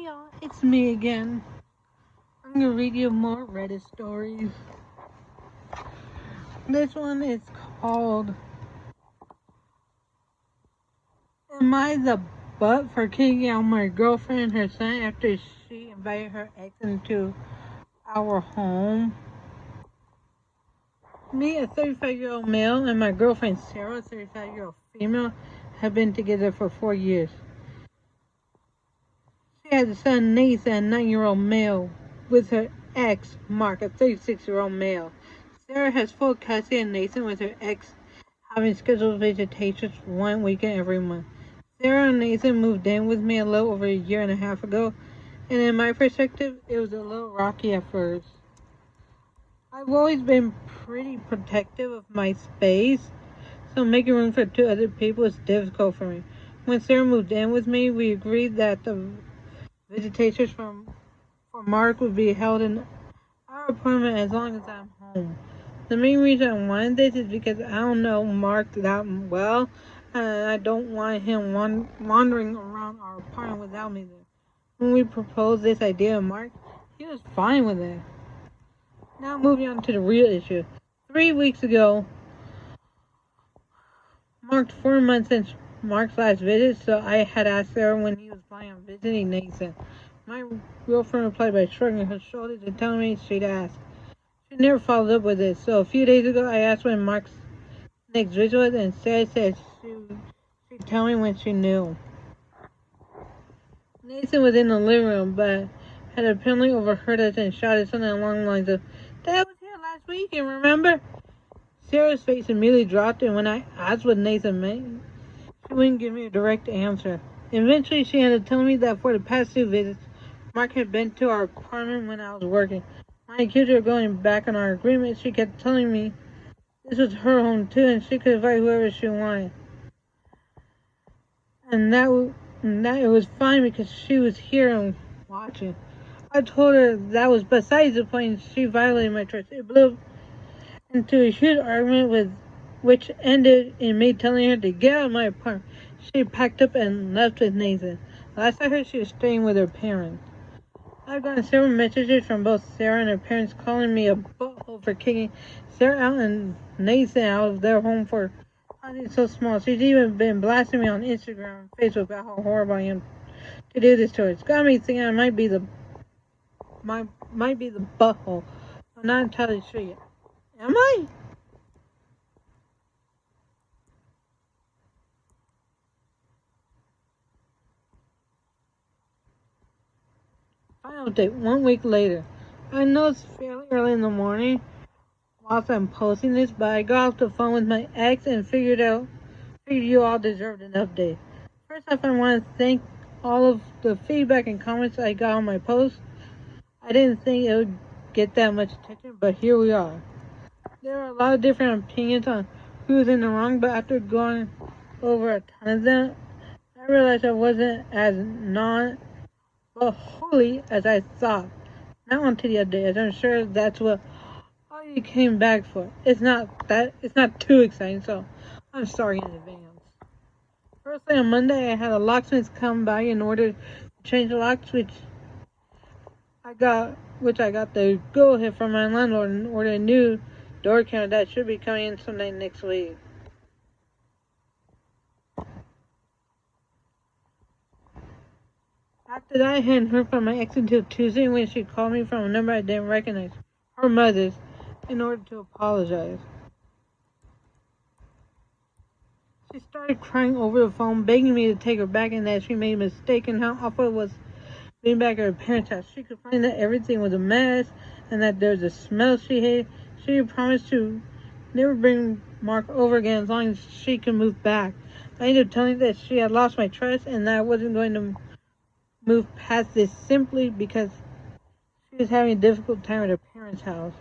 Y'all, it's me again. I'm gonna read you more Reddit stories. This one is called Am I the butt for kicking out my girlfriend and her son after she invited her ex into our home? Me, a 35-year-old male, and my girlfriend Sarah, a 35-year-old female, have been together for 4 years. She has a son, Nathan, a 9-year-old male, with her ex, Mark, a 36-year-old male. Sarah has full custody of Nathan, with her ex having scheduled visitations 1 weekend every month. Sarah and Nathan moved in with me a little over a year and a half ago, and in my perspective, it was a little rocky at first. I've always been pretty protective of my space, so making room for 2 other people is difficult for me. When Sarah moved in with me, we agreed that the visitations for Mark would be held in our apartment as long as I'm home. The main reason I wanted this is because I don't know Mark that well, and I don't want him wandering around our apartment without me there. When we proposed this idea to Mark, he was fine with it. Now moving on to the real issue. 3 weeks ago marked 4 months since Mark's last visit, so I had asked Sarah when he was planning on visiting Nathan. My girlfriend replied by shrugging her shoulders and telling me she'd ask. She never followed up with it, so a few days ago I asked when Mark's next visit was, and Sarah said she'd tell me when she knew. Nathan was in the living room, but had apparently overheard us and shouted something along the lines of, "Dad was here last weekend, remember?" Sarah's face immediately dropped, and when I asked what Nathan meant, she wouldn't give me a direct answer. Eventually, she ended up telling me that for the past 2 visits, Mark had been to our apartment when I was working. When I accused her of going back on our agreement, she kept telling me this was her home too, and she could invite whoever she wanted. And that it was fine because she was here and watching. I told her that was besides the point. She violated my trust. It blew into a huge argument which ended in me telling her to get out of my apartment. She packed up and left with Nathan. Last I heard, she was staying with her parents. I've gotten several messages from both Sarah and her parents calling me a butthole for kicking Sarah out and Nathan out of their home for something so small. She's even been blasting me on Instagram and Facebook about how horrible I am to do this to her. It's got me thinking I might be the butthole. I'm not entirely sure yet. Am I? Final update 1 week later. I know it's fairly early in the morning whilst I'm posting this, but I got off the phone with my ex and figured you all deserved an update. First off, I want to thank all of the feedback and comments I got on my post. I didn't think it would get that much attention, but here we are. There are a lot of different opinions on who's in the wrong, but after going over a ton of them, I realized I wasn't as holy as I thought. Now on to the update, as I'm sure that's what all you came back for. It's not too exciting, so I'm sorry in advance. Firstly, on Monday, I had a locksmith come by in order to change the locks, which I got the go-ahead from my landlord and ordered a new door camera that should be coming in sometime next week. After that, I hadn't heard from my ex until Tuesday when she called me from a number I didn't recognize, her mother's, in order to apologize. She started crying over the phone, begging me to take her back and that she made a mistake and how awful it was being back at her parents' house. She complained that everything was a mess and that there was a smell she hated. She promised to never bring Mark over again as long as she could move back. I ended up telling her that she had lost my trust and that I wasn't going to move past this simply because she was having a difficult time at her parents' house.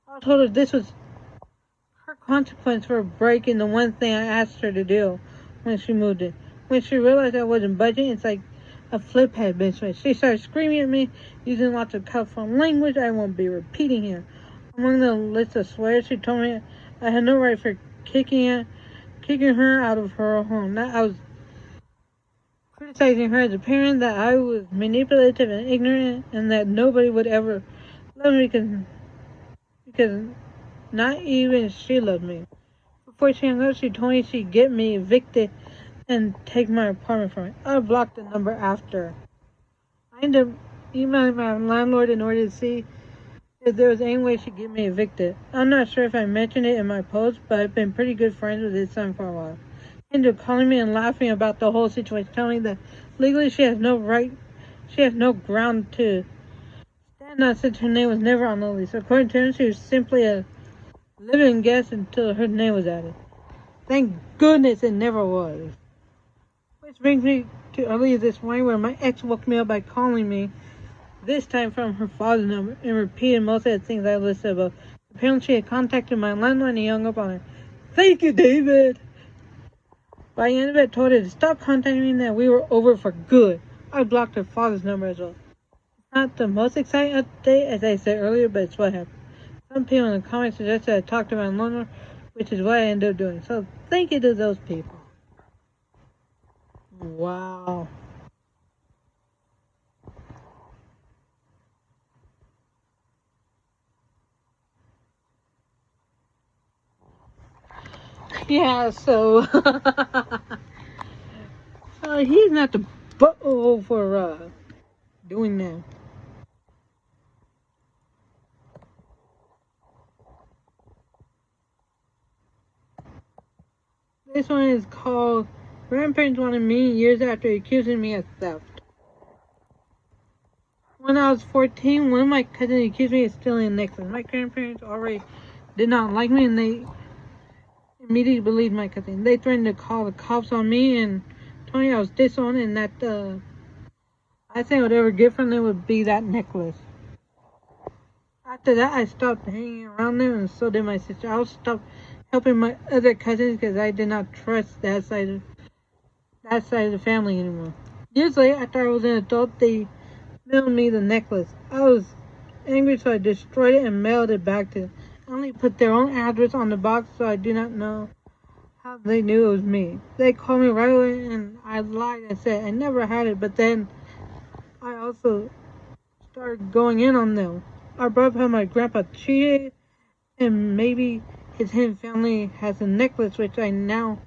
I told her this was her consequence for breaking the one thing I asked her to do when she moved in. When she realized I wasn't budging, it's like a flip had been switched. She started screaming at me, using lots of colorful language I won't be repeating here. Among the list of swears, she told me I had no right for kicking her out of her home. That I was criticizing her as a parent, that I was manipulative and ignorant, and that nobody would ever love me because not even she loved me. Before she hung up, she told me she'd get me evicted and take my apartment from me. I blocked the number after. I ended up emailing my landlord in order to see if there was any way she'd get me evicted. I'm not sure if I mentioned it in my post, but I've been pretty good friends with his son for a while. He ended up calling me and laughing about the whole situation, telling me that legally she has no ground to stand on since her name was never on the lease. According to him, she was simply a living guest until her name was added. Thank goodness it never was. Which brings me to earlier this morning where my ex woke me up by calling me, this time from her father's number, and repeated most of the things I listed above. Apparently she had contacted my landlord and he hung up on her. Thank you, David! By the end of it, I told her to stop contacting me and that we were over for good. I blocked her father's number as well. It's not the most exciting update, as I said earlier, but it's what happened. Some people in the comments suggested I talk to my landlord, which is what I ended up doing. So thank you to those people. Wow. Yeah, so he's not the butthole for doing that. This one is called Grandparents Wanted Me Years After Accusing Me of Theft. When I was 14, one of my cousins accused me of stealing a necklace. My grandparents already did not like me and they immediately believed my cousin. They threatened to call the cops on me and told me I was disowned and that I think whatever gift from them would be that necklace. After that, I stopped hanging around them and so did my sister. I also stopped helping my other cousins because I did not trust that side of the family anymore. Years later, after I was an adult, they mailed me the necklace. I was angry, so I destroyed it and mailed it back to them. I only put their own address on the box, so I do not know how they knew it was me. They called me right away, and I lied and said I never had it, but then I also started going in on them. I brought up how my grandpa cheated, and maybe his hidden family has a necklace, which I know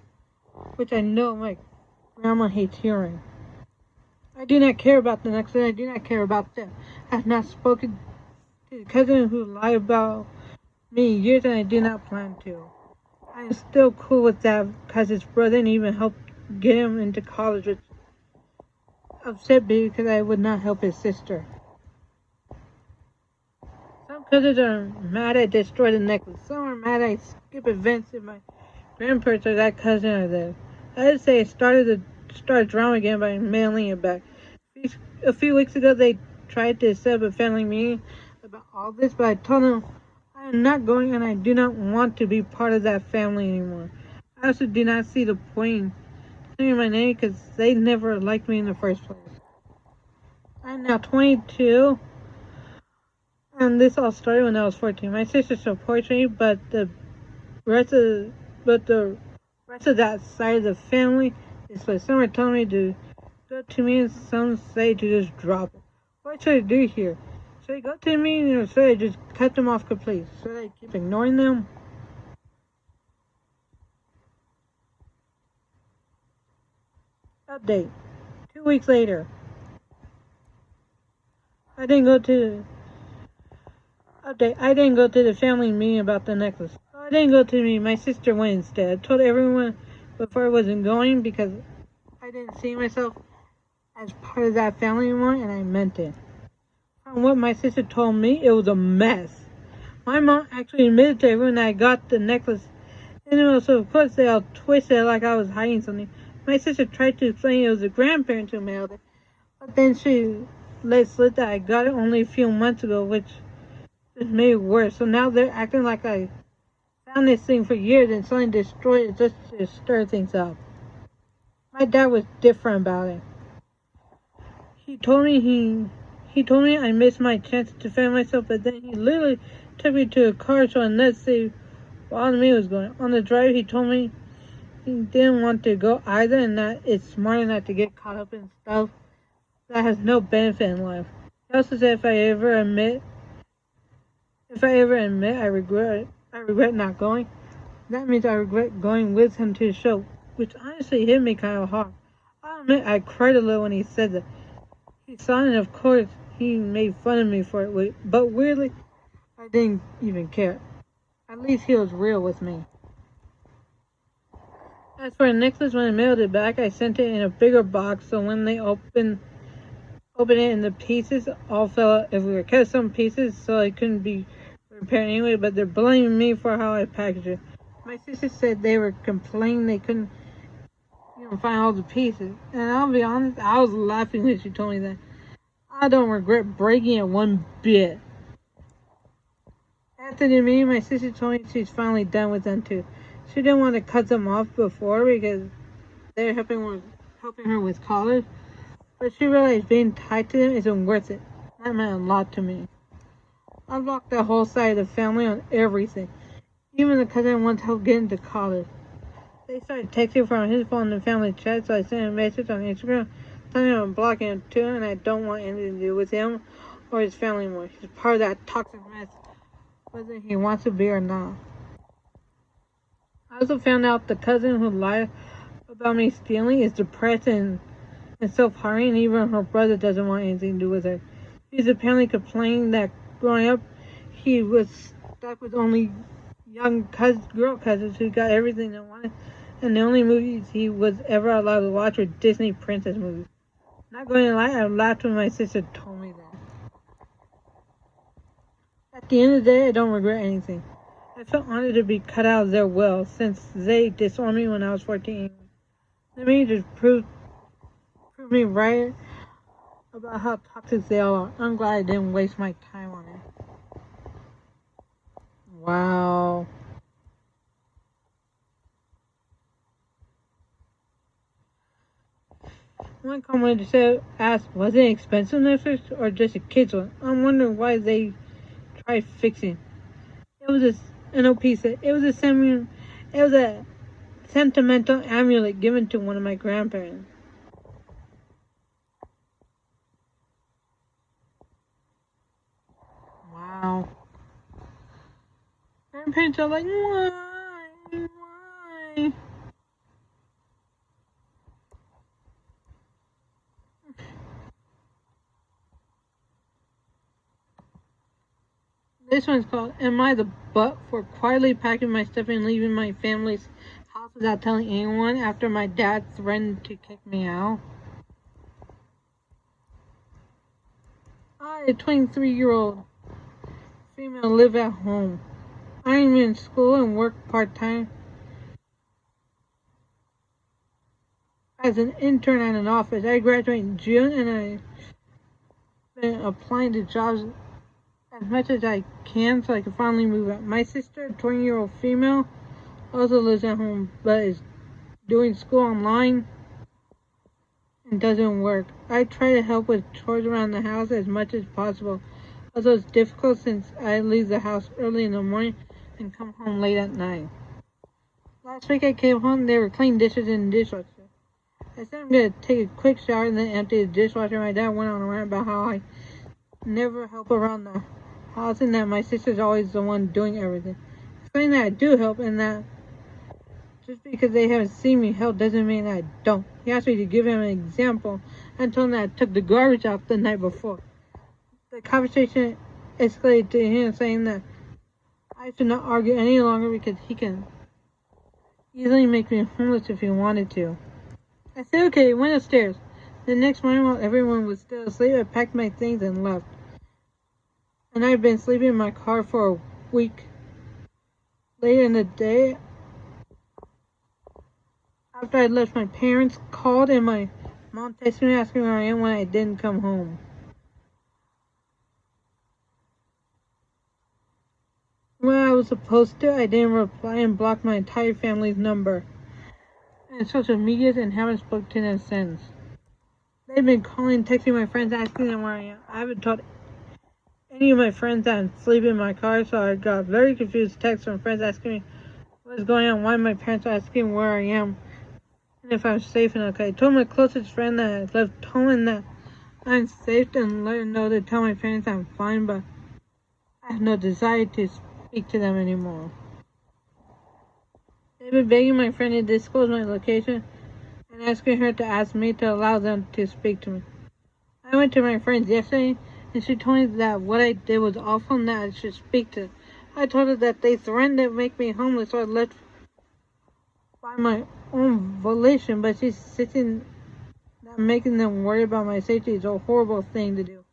my grandma hates hearing. I do not care about the necklace. I do not care about them. I have not spoken to the cousin who lied about me in years, and I do not plan to. I am still cool with that because his brother and even helped get him into college, which upset me because I would not help his sister. Some cousins are mad I destroyed the necklace. Some are mad I skip events if my grandparents or that cousin are there. I would say I started drama again by mailing it back. A few weeks ago, they tried to set up a family meeting about all this, but I told them I am not going and I do not want to be part of that family anymore. I also do not see the point in saying my name because they never liked me in the first place. I'm now 22, and this all started when I was 14. My sister supports me, but the rest of that side of the family is split. Some are telling me to go to me, and some say to just drop it. What should I do here? Should I go to me, or should I just cut them off completely? Should I keep ignoring them? Update. 2 weeks later. I didn't go to the family meeting about the necklace. So I didn't go to me. My sister went instead. I told everyone before I wasn't going because I didn't see myself as part of that family anymore, and I meant it. From what my sister told me, it was a mess. My mom actually admitted to everyone that I got the necklace in the mail, so of course they all twisted it like I was hiding something. My sister tried to explain it was the grandparents who mailed it, but then she let slip that I got it only a few months ago, which just made it worse. So now they're acting like I found this thing for years and suddenly destroyed it just to stir things up. My dad was different about it. He told me I missed my chance to defend myself, but then he literally took me to a car show and let's see while the meeting was going. On the drive, he told me he didn't want to go either, and that it's smarter not to get caught up in stuff that has no benefit in life. He also said if I ever admit I regret not going, that means I regret going with him to the show, which honestly hit me kind of hard. I'll admit I cried a little when he said that. He saw it, and of course he made fun of me for it, but weirdly, I didn't even care. At least he was real with me. As for the necklace, when I mailed it back, I sent it in a bigger box, so when they opened it and the pieces all fell out everywhere. Kept some pieces so it couldn't be repaired anyway, but they're blaming me for how I packaged it. My sister said they were complaining they couldn't find all the pieces. And I'll be honest, I was laughing when she told me that. I don't regret breaking it one bit. After the meeting, my sister told me she's finally done with them too. She didn't want to cut them off before because they're helping her with college. But she realized being tied to them isn't worth it. That meant a lot to me. I blocked the whole side of the family on everything. Even the cousin wanted to help get into college. They started texting from his phone in the family chat, so I sent a message on Instagram telling him I'm blocking him too, and I don't want anything to do with him or his family anymore. He's part of that toxic mess, whether he wants to be or not. I also found out the cousin who lied about me stealing is depressed and self-harming, and even her brother doesn't want anything to do with her. He's apparently complaining that growing up, he was stuck with only young girl cousins who got everything they wanted, and the only movies he was ever allowed to watch were Disney princess movies. Not going to lie, I laughed when my sister told me that. At the end of the day, I don't regret anything. I felt honored to be cut out of their will since they disowned me when I was 14. Let me just prove me right about how toxic they all are. I'm glad I didn't waste my time on it. Wow. One commenter asked, was it expensive Netflix or just a kid's one? I'm wondering why they tried fixing. It was an OP set. It was a sentimental amulet given to one of my grandparents. Wow. Grandparents are like, why? Why? This one's called Am I the Butt for quietly packing my stuff and leaving my family's house without telling anyone after my dad threatened to kick me out? I, a 23-year-old female, live at home. I'm in school and work part-time as an intern at an office. I graduate in June and I've been applying to jobs as much as I can so I can finally move out. My sister, a 20-year-old female, also lives at home but is doing school online and doesn't work. I try to help with chores around the house as much as possible, although it's difficult since I leave the house early in the morning and come home late at night. Last week I came home, they were cleaning dishes in the dishwasher. I said I'm going to take a quick shower and then empty the dishwasher. My dad went on a rant about how I never help around the house and that my sister's always the one doing everything. Explain that I do help and that just because they haven't seen me help doesn't mean I don't. He asked me to give him an example and told him that I took the garbage out the night before. The conversation escalated to him saying that I should not argue any longer because he can easily make me homeless if he wanted to. I said okay, went upstairs. The next morning while everyone was still asleep, I packed my things and left. And I've been sleeping in my car for a week. Later in the day, after I left, my parents called and my mom texted me asking where I am when I didn't come home. When I was supposed to, I didn't reply and blocked my entire family's number and social medias and haven't spoken to them since. They've been calling, texting my friends, asking them where I am. I haven't told any of my friends that I'm sleeping in my car, so I got very confused texts from friends asking me what's going on, why my parents are asking where I am, and if I'm safe and okay. I told my closest friend that I left home and that I'm safe and let her know to tell my parents I'm fine, but I have no desire to speak to them anymore. They've been begging my friend to disclose my location and asking her to ask me to allow them to speak to me. I went to my friends yesterday and she told me that what I did was awful and that I should speak to them. I told her that they threatened to make me homeless, so I left by my own volition, but she's sitting that making them worry about my safety is a horrible thing to do.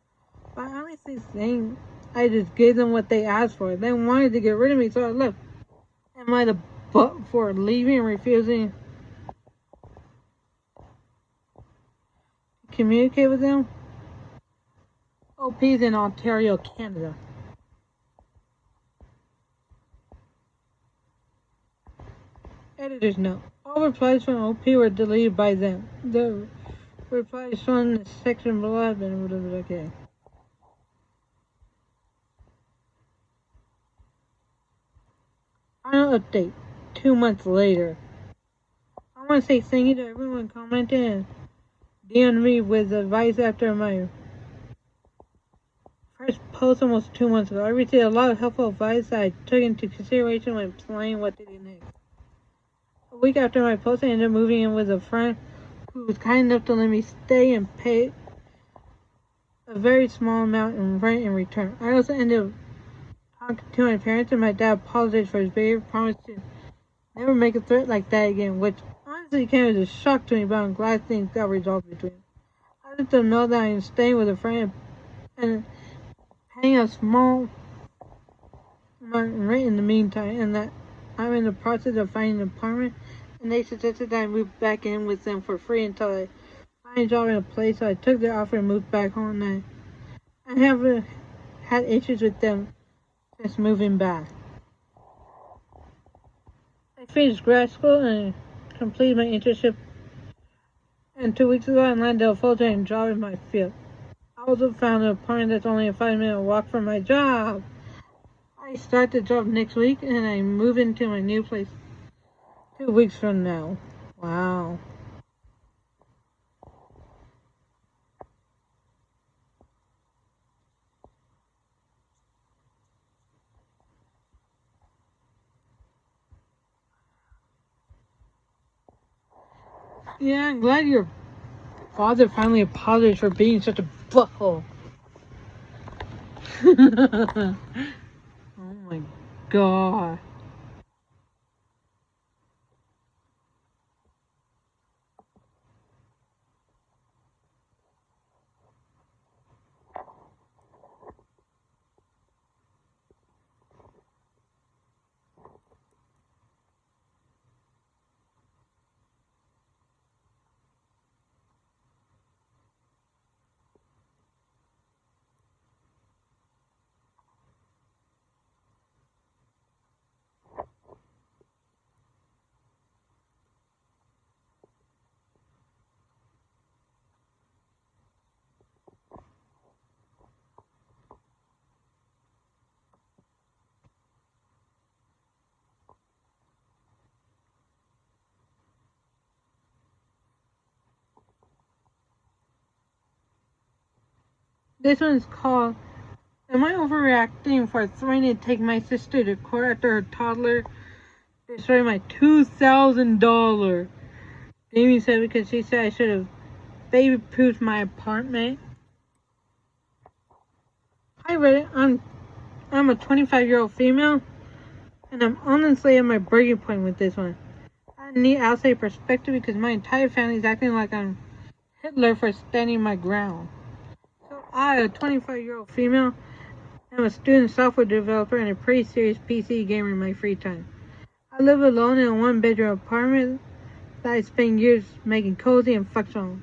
But I honestly think I just gave them what they asked for. They wanted to get rid of me, so I left. Am I the butt for leaving and refusing to communicate with them? OP's in Ontario, Canada. Editor's note. All replies from OP were deleted by them. The replies shown in the section below have been okay. Final update. 2 months later. I want to say thank you to everyone commenting and DM'd me with advice after my first post almost 2 months ago. I received a lot of helpful advice that I took into consideration when planning what to do next. A week after my post, I ended up moving in with a friend who was kind enough to let me stay and pay a very small amount in rent in return. I also ended up talking to my parents, and my dad apologized for his behavior, promised to never make a threat like that again, which honestly came as a shock to me, but I'm glad things got resolved between them. I let them know that I am staying with a friend and paying a small amount in rent in the meantime, and that I'm in the process of finding an apartment, and they suggested that I move back in with them for free until I find a job in a place, so I took their offer and moved back home, and I haven't had issues with them since moving back. I finished grad school and completed my internship, and 2 weeks ago I landed a full-time job in my field. I also found an apartment that's only a 5-minute walk from my job. I start the job next week and I move into my new place 2 weeks from now. Wow. Yeah, I'm glad your father finally apologized for being such a butthole. Oh my god. This one's called Am I Overreacting for Threatening to Take My Sister to Court After Her Toddler Destroyed My $2,000? Jamie said because she said I should have baby-proofed my apartment. Hi Reddit, I'm a 25-year-old female, and I'm honestly at my breaking point with this one. I need outside perspective because my entire family is acting like I'm Hitler for standing my ground. So I, a 25-year-old female, am a student software developer and a pretty serious PC gamer in my free time. I live alone in a one-bedroom apartment that I spent years making cozy and functional.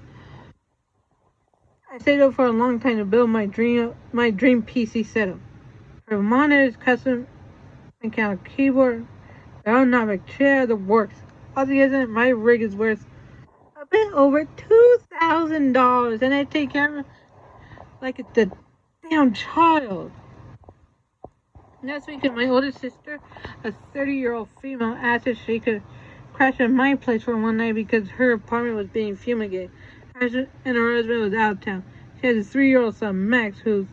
I stayed up for a long time to build my dream PC setup. For monitors, custom mechanical keyboard, ergonomic chair, the works. Altogether, my rig is worth a bit over $2,000, and I take care of it like it's a damn child. Next weekend, my older sister, a 30-year-old female, asked if she could crash at my place for one night because her apartment was being fumigated and her husband was out of town. She has a 3-year-old son, Max, who's,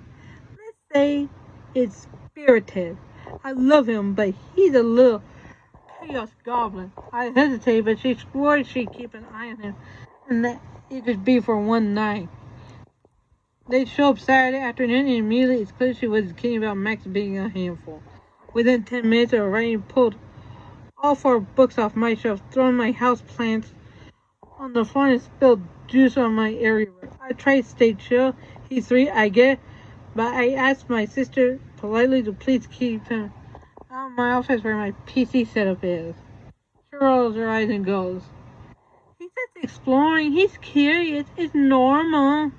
let's say, is spirited. I love him, but he's a little chaos goblin. I hesitated, but she swore she'd keep an eye on him and that it could be for one night. They show up Saturday afternoon, and immediately it's clear she was kidding about Max being a handful. Within 10 minutes of arriving, pulled all 4 books off my shelf, thrown my house plants on the floor, and spilled juice on my area. I tried to stay chill. He's 3, I get it, but I asked my sister politely to please keep him out of my office where my PC setup is. She rolls her eyes and goes, "He's just exploring. He's curious. It's normal."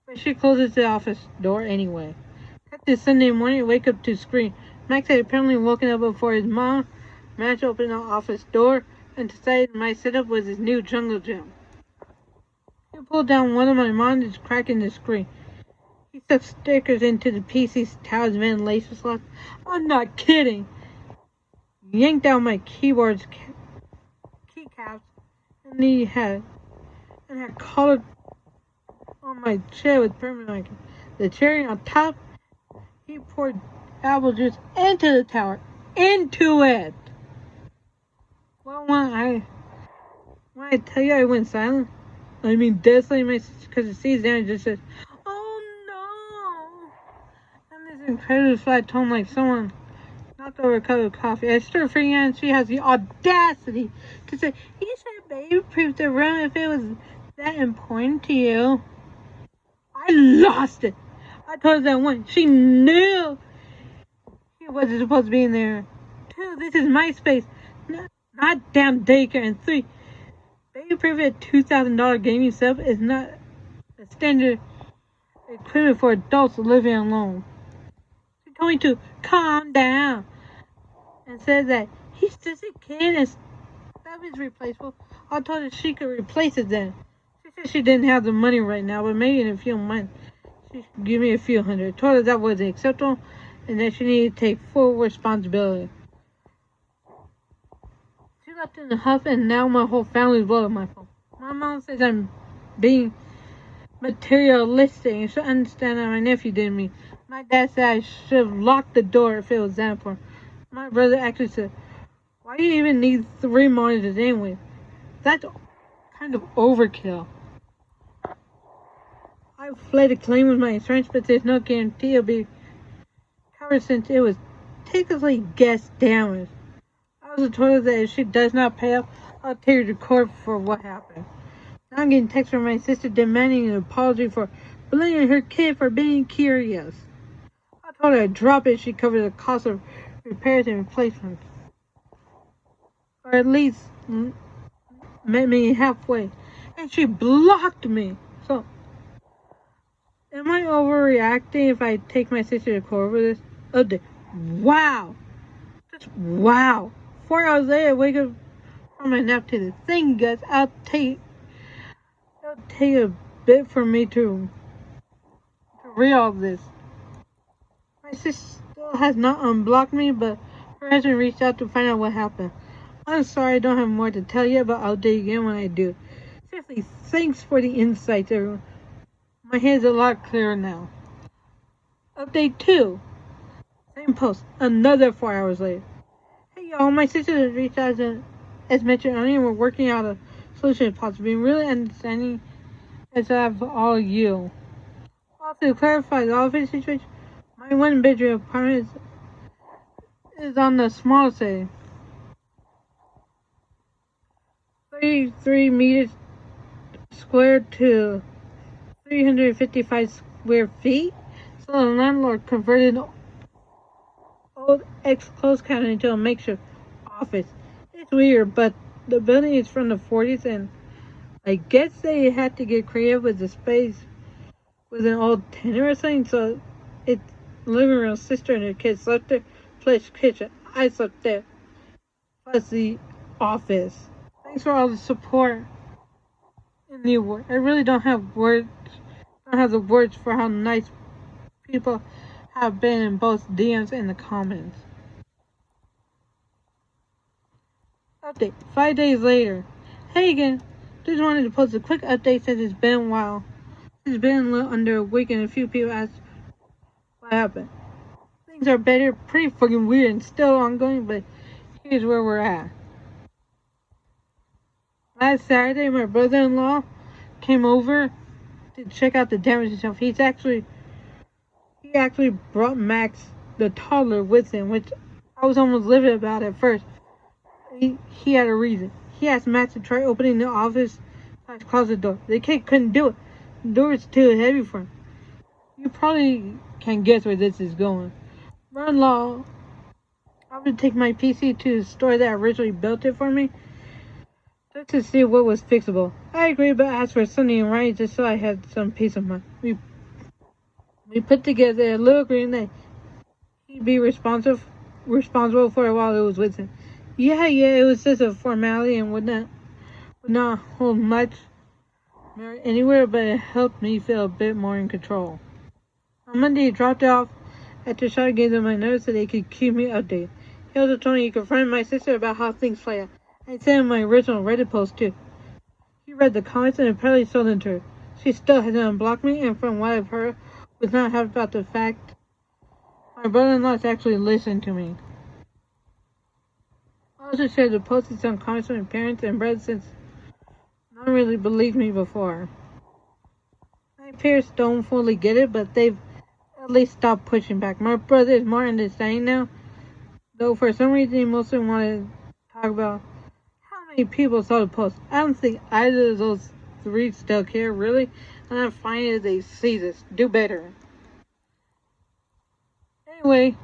But she closes the office door anyway. Cut to Sunday morning, wake up to scream. Max had apparently woken up before his mom managed to open the office door and decided my setup was his new jungle gym. He pulled down one of my monitors, cracking the screen. He stuck stickers into the PC's tower's ventilation slots. I'm not kidding. Yanked out my keyboard's keycaps and had colored on my chair with permanent. The cherry on top, he poured apple juice into the tower. Into it! Well, when I tell you I went silent, I mean dead silent, because it sees down and just says, "Oh no!" And this incredibly flat tone like someone knocked over a cup of coffee. I started freaking out, and she has the audacity to say, "You should baby-proof the room if it was that important to you." I lost it. I told her that once. She knew he wasn't supposed to be in there. 2, this is my space, not damn daycare. And 3, baby-proof at $2,000 gaming setup is not a standard equipment for adults living alone. She told me to calm down and said that he's just a kid and stuff is replaceable. I told her she could replace it then. She said she didn't have the money right now, but maybe in a few months she should give me a few hundred. I told her that wasn't acceptable and that she needed to take full responsibility. She left in a huff, and now my whole family's blowing my phone. My mom says I'm being materialistic and should understand that my nephew didn't mean. My dad said I should have locked the door if it was that important. My brother actually said, "Why do you even need 3 monitors anyway? That's kind of overkill." I fled a claim with my insurance, but there's no guarantee it'll be covered since it was technically guest damage. I also told her that if she does not pay up, I'll take her to court for what happened. Now I'm getting texts from my sister demanding an apology for blaming her kid for being curious. I told her to drop it if she covered the cost of repairs and replacements. Or at least met me halfway. And she blocked me. So, am I overreacting if I take my sister to court over this? Update. Wow. Just wow. 4 hours later, I wake up from my nap to the thing, guys. It'll take a bit for me to read all this. My sister still has not unblocked me, but her husband reached out to find out what happened. I'm sorry I don't have more to tell you, but I'll do it again when I do. Seriously, thanks for the insights, everyone. My head's a lot clearer now. Update 2. Same post. Another 4 hours later. Hey y'all, my sister has reached out as mentioned earlier. We're working out a solution possibly really understanding as of all you. Also to clarify the office situation, my 1-bedroom apartment is on the small side. 33 meters squared to 355 square feet. So the landlord converted old ex-clothes counter into a makeshift office. It's weird, but the building is from the 40s, and I guess they had to get creative with the space with an old tenant or something. So it's living room, sister and her kids slept there, plus kitchen. I slept there, plus the office. Thanks for all the support in the work. I really don't have words. Don't have the words for how nice people have been in both DMs and the comments. Update 5 days later. Hey again. Just wanted to post a quick update since it's been a while. It's been a little under a week and a few people asked what happened. Things are better, pretty fucking weird and still ongoing, but here's where we're at. Last Saturday, my brother-in-law came over to check out the damage himself. He actually brought Max, the toddler, with him, which I was almost livid about at first. He had a reason. He asked Max to try opening the office closet door. The kid couldn't do it. The door was too heavy for him. You probably can guess where this is going. Brother-in-law, I would take my PC to the store that originally built it for me, just to see what was fixable. I agreed, but asked for Sunday and Ryan just so I had some peace of mind. We put together a little agreement that he'd be responsible for it while it was with him. Yeah, it was just a formality and would not hold much merit anywhere, but it helped me feel a bit more in control. On Monday, he dropped it off after Shaw gave them my notes so they could keep me updated. He also told me he confronted my sister about how things play out. I sent him my original Reddit post too. He read the comments and apparently sold into her. She still hasn't unblocked me, and from what I've heard, was not happy about the fact my brother-in-law has actually listened to me. I also shared the post with some comments from my parents and brothers since no one really believed me before. My parents don't fully get it, but they've at least stopped pushing back. My brother is more understanding now, though for some reason he mostly wanted to talk about how many people saw the post. I don't think either of those three still care, really, and I'm fine if they see this. Do better. Anyway,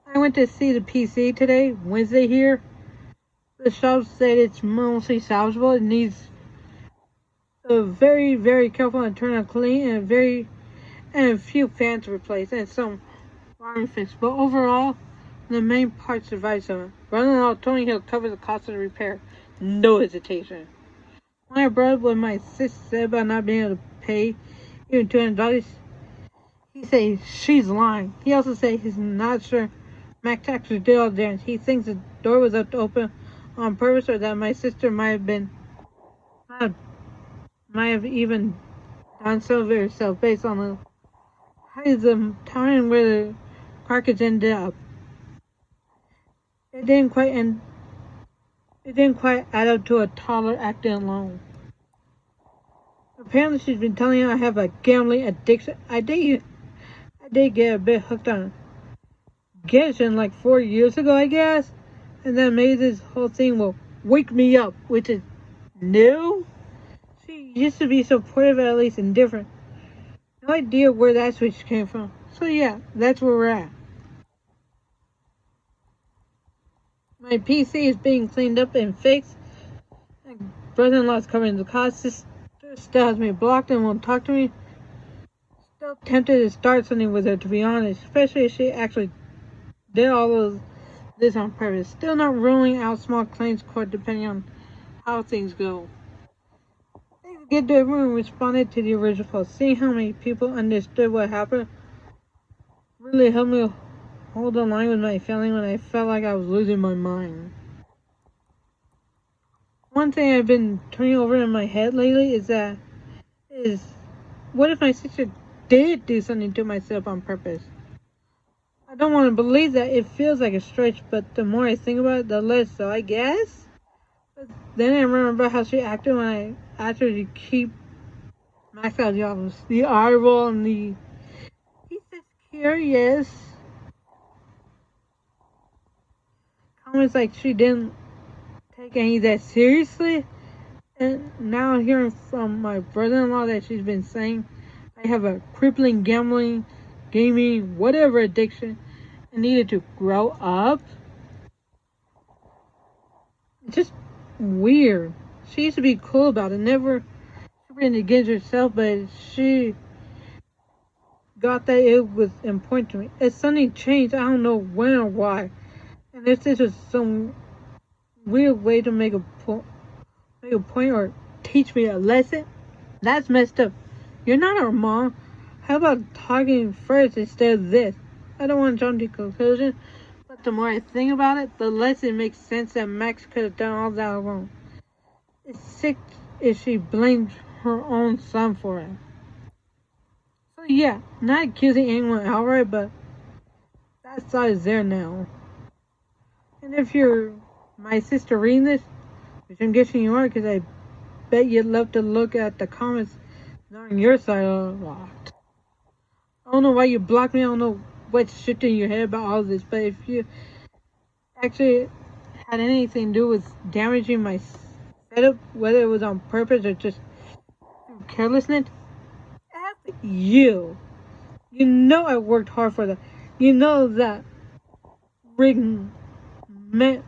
I went to see the PC today, Wednesday here. The shop said it's mostly salvageable. It needs a very, very careful internal clean and a few fans replaced and some wiring fixed. But overall, the main part survives some. Brother-in-law told me he'll cover the cost of the repair. No hesitation. When I brought up what my sister said about not being able to pay even $200, he said she's lying. He also said he's not sure Max actually did all the damage. He thinks the door was up to open on purpose, or that my sister might have even done some of it herself based on the height of the time where the carcass ended up. It didn't quite add up to a toddler acting alone. Apparently she's been telling him I have a gambling addiction. I did get a bit hooked on gambling like 4 years ago, I guess. And then maybe this whole thing will wake me up, which is new. She used to be supportive, at least indifferent. No idea where that switch came from. So yeah, that's where we're at. My PC is being cleaned up and fixed. My brother-in-law is covering the cost. Sister still has me blocked and won't talk to me. Still tempted to start something with her, to be honest. Especially if she actually did all of this on purpose. Still not ruling out small claims court depending on how things go. Thanks again to everyone who responded to the original post. Seeing how many people understood what happened really helped me hold the line with my feeling when I felt like I was losing my mind. One thing I've been turning over in my head lately is what if my sister did do something to myself on purpose? I don't want to believe that. It feels like a stretch, but the more I think about it, the less so, I guess. But then I remember how she acted when I asked her to keep Max out of the office. The eye roll and the he's just curious. Comments like she didn't take any of that seriously. And now hearing from my brother-in-law that she's been saying I have a crippling gambling, gaming, whatever addiction and needed to grow up. It's just weird. She used to be cool about it, never super against herself, but she got that it was important to me. If something changed, I don't know when or why. And if this was some weird way to make a point or teach me a lesson, that's messed up. You're not our mom. How about talking first instead of this? I don't want to jump to conclusions, but the more I think about it, the less it makes sense that Max could have done all that alone. It's sick if she blamed her own son for it. So yeah, not accusing anyone outright, but that side is there now. And if you're my sister reading this, which I'm guessing you are, because I bet you'd love to look at the comments on your side a lot. I don't know why you blocked me. I don't know what's shifting in your head about all this, but if you actually had anything to do with damaging my setup, whether it was on purpose or just through carelessness, F you. You know I worked hard for that. You know that ring meant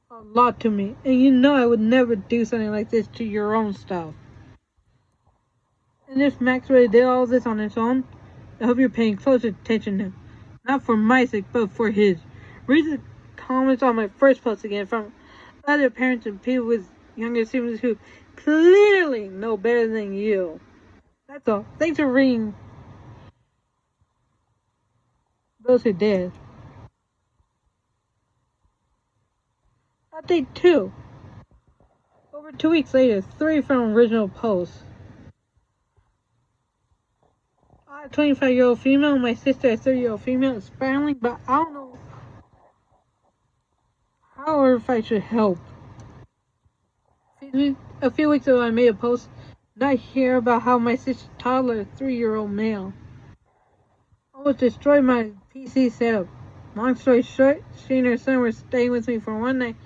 a lot to me, and you know I would never do something like this to your own stuff. And if Max really did all this on his own, I hope you're paying close attention to him. Not for my sake, but for his. Read the comments on my first post again from other parents and people with younger siblings who clearly know better than you. That's all. Thanks for reading those who did. Update 2. Over 2 weeks later, 3 from original post. I'm a 25-year-old female, my sister, a 30-year-old female, is spiraling, but I don't know how or if I should help. A few weeks ago, I made a post not here about how my sister's toddler, a 3-year-old male, almost destroyed my PC setup. Long story short, she and her son were staying with me for one night.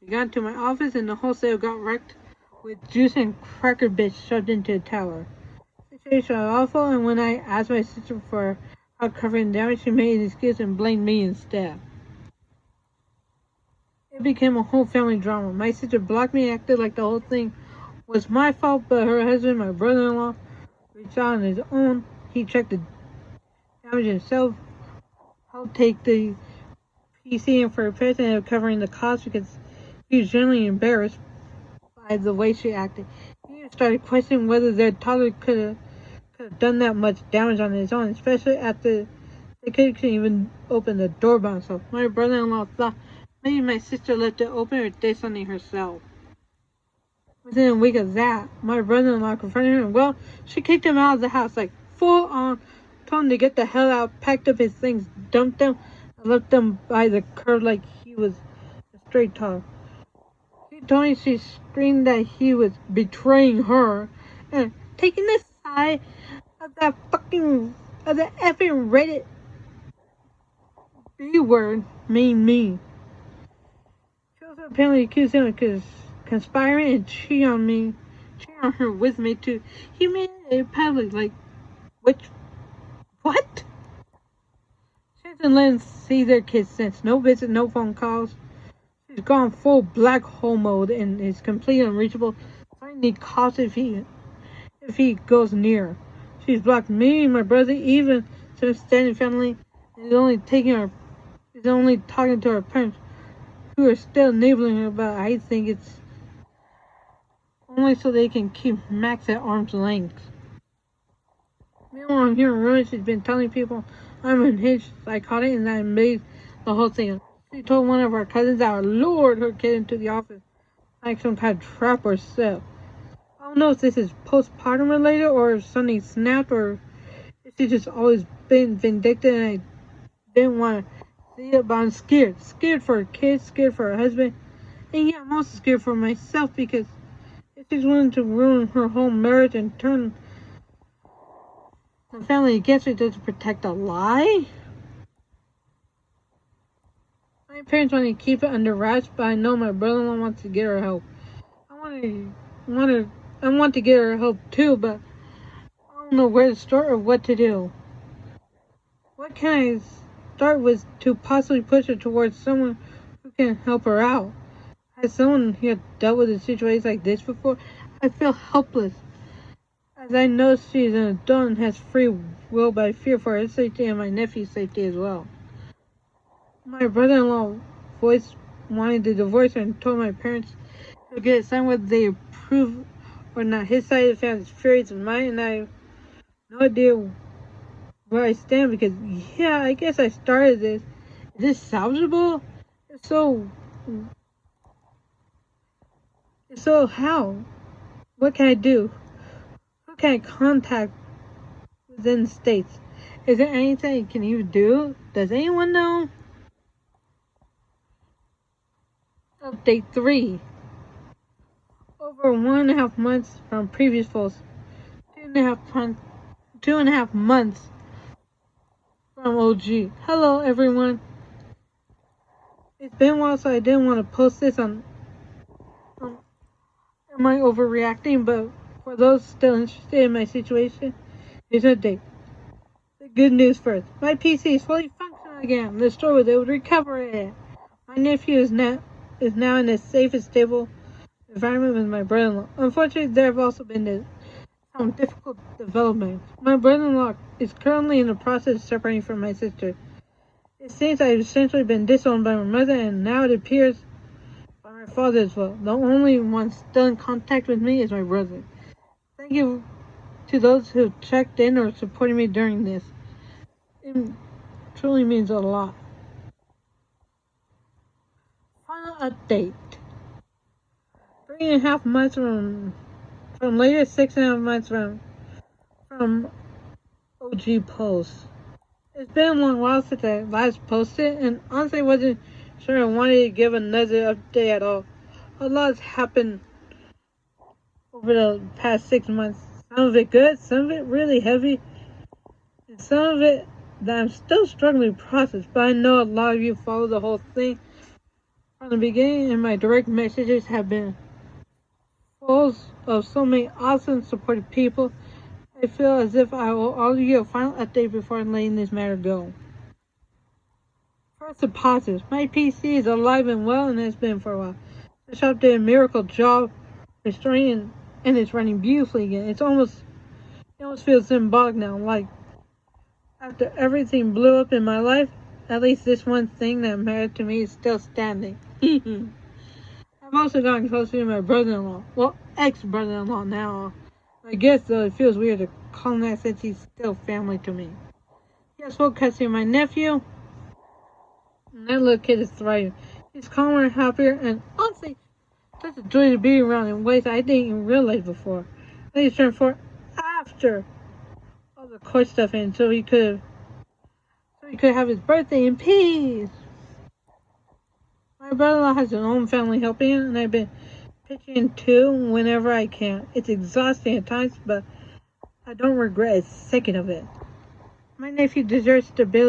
We got into my office and the whole setup got wrecked with juice and cracker bits shoved into the tower. The situation was awful, and when I asked my sister for help covering the damage, she made an excuse and blamed me instead. It became a whole family drama. My sister blocked me, acted like the whole thing was my fault, but her husband, my brother-in-law, reached out on his own. He checked the damage himself, helped take the PC in for repairs, and ended up covering the cost because he was genuinely embarrassed by the way she acted. He started questioning whether their toddler could have done that much damage on his own, especially after they couldn't even open the door by himself. My brother-in-law thought maybe my sister left it open or did something herself. Within a week of that, my brother-in-law confronted her, and well, she kicked him out of the house, like full on, told him to get the hell out, packed up his things, dumped them, and left them by the curb like he was a stray dog. She told me she screamed that he was betraying her and taking the side of that effing Reddit B word, me. She also apparently accused him of conspiring and cheating on her with me too. He made it public, like, what? She hasn't let him see their kids since. No visits, no phone calls. She's gone full black hole mode and is completely unreachable. Threatening cops if he goes near. She's blocked me, my brother, even some extended family, and is only talking to her parents, who are still enabling her, but I think it's only so they can keep Max at arm's length. Meanwhile, I'm here in ruins. She's been telling people I'm unhinged, psychotic, and that I made the whole thing up. She told one of our cousins that I lured her kid into the office like some kind of trap or set. I don't know if this is postpartum related or if something snapped or if she's just always been vindictive and I didn't want to see it, but I'm scared. Scared for her kids, scared for her husband, and yeah, I'm also scared for myself because if she's willing to ruin her whole marriage and turn the family against her to protect a lie. My parents want to keep it under wraps, but I know my brother-in-law wants to get her help. I want to get her help too, but I don't know where to start or what to do. What can I start with to possibly push her towards someone who can help her out? Has someone here dealt with a situation like this before? I feel helpless, as I know she's an adult and has free will, but I fear for her safety and my nephew's safety as well. My brother-in-law wanted to divorce her and told my parents to get it signed whether they approve or not. His side of the family is furious with mine, and I No idea where I stand because, yeah, I guess I started this. Is this salvageable? If so how? What can I do? Who can I contact within the states? Is there anything I can even do? Does anyone know? Update 3. Over 1.5 months from previous post. 2.5 months from OG. Hello everyone. It's been a while, so I didn't want to post this on am I overreacting, but for those still interested in my situation, here's an update. The good news first. My PC is fully functional again. The store was able to recover it. My nephew is now in a safe and stable environment with my brother-in-law. Unfortunately, there have also been some difficult developments. My brother-in-law is currently in the process of separating from my sister. It seems I've essentially been disowned by my mother, and now it appears by my father as well. The only one still in contact with me is my brother. Thank you to those who checked in or supported me during this. It truly means a lot. Final update. 3.5 months from later, 6.5 months from OG post. It's been a long while since I last posted, and honestly wasn't sure I wanted to give another update at all. A lot's happened over the past 6 months. Some of it good, some of it really heavy, and some of it that I'm still struggling to process, but I know a lot of you follow the whole thing from the beginning, and my direct messages have been full of so many awesome supportive people. I feel as if I owe all of you a final update before letting this matter go. First, the positives. My PC is alive and well and has been for a while. The shop did a miracle job restoring and it's running beautifully again. It almost feels symbolic now, like after everything blew up in my life, at least this one thing that mattered to me is still standing. I've also gotten closer to my brother-in-law. Well, ex-brother-in-law now. I guess, though, it feels weird to call him that since he's still family to me. He has full custody of my nephew, and that little kid is thriving. He's calmer and happier, and honestly, such a joy to be around in ways I didn't even realize before. Then he's turned 4 after all the court stuff, and so he could have his birthday in peace. My brother-in-law has his own family helping him, and I've been pitching in too whenever I can. It's exhausting at times, but I don't regret a second of it. My nephew deserves stability.